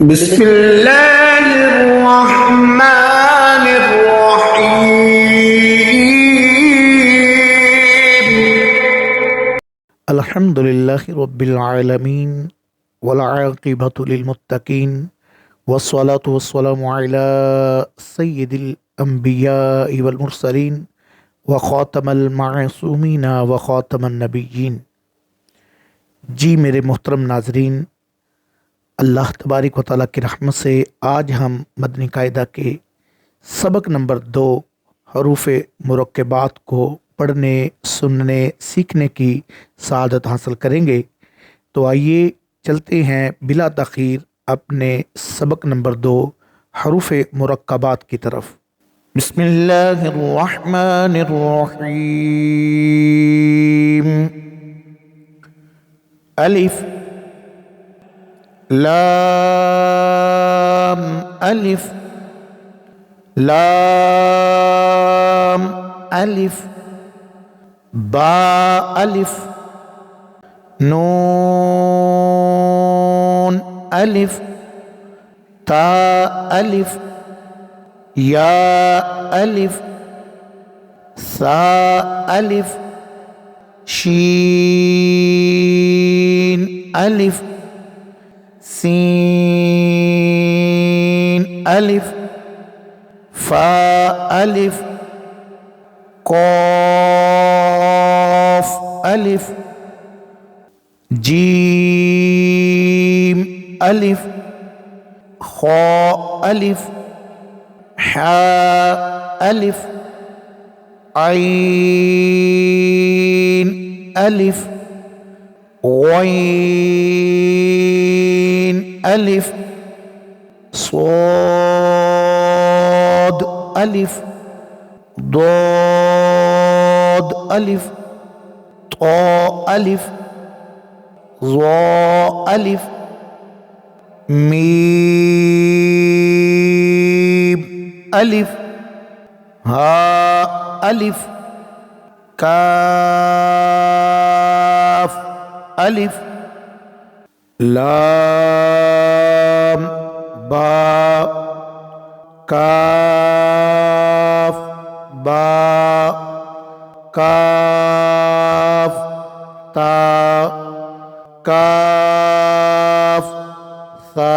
बिस्मिल्लाहिर्रहमानिर्रहीम। अल्हम्दुलिल्लाहि रब्बिल आलमीन वल आक़िबतु लिल मुत्तक़ीन वस्सलातु वस्सलामु अला सय्यिदिल अंबियाइ वल मुरसलीन व खातमल मासूमीन व खातमन नबिय्यीन। जी मेरे मोहतरम नाजरीन, अल्लाह तबारिक व तआला की रहमत से आज हम मदनी कायदा के सबक नंबर 2 हरूफ मुरक्कबात को पढ़ने, सुनने, सीखने की सआदत हासिल करेंगे। तो आइए चलते हैं बिला तखीर अपने सबक नंबर 2 हरूफ मुरक्कबात की तरफ। बिस्मिल्लाहिर्रहमानिर्रहीम। अलिफ लाम अलिफ लाम अलिफ बा अलिफ नून अलिफ ता अलिफ या अलिफ सा अलिफ शीन अलिफ सीन अलिफ फा अलिफ कॉफ अलिफ जीम अलिफ खा अलिफ हा अलिफ आइन अलिफ गैन अलिफ स्वाद अलिफ दाद अलिफ ता अलिफ ज़ा अलिफ मीम अलिफ हा अलिफ काफ अलिफ लाम बा काफ बा काफ ता काफ सा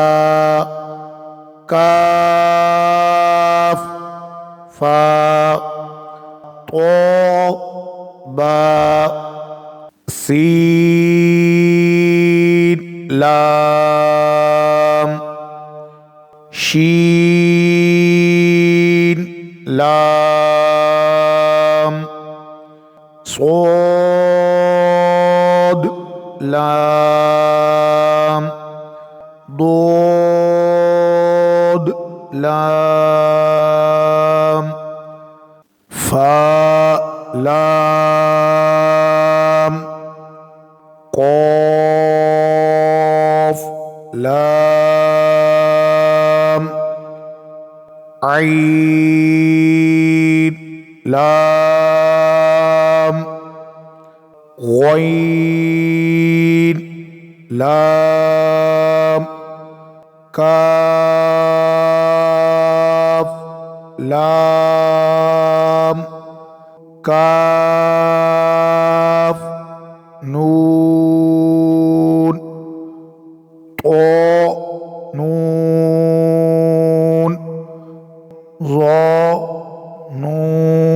काफ फा तो बा सीन लाम शीन लाम स्वाद लाम दाद लाम फा लाम क़ाफ लाम आइन लाम गैन लाम काफ लाम काफ नून तो नून ज़ा नून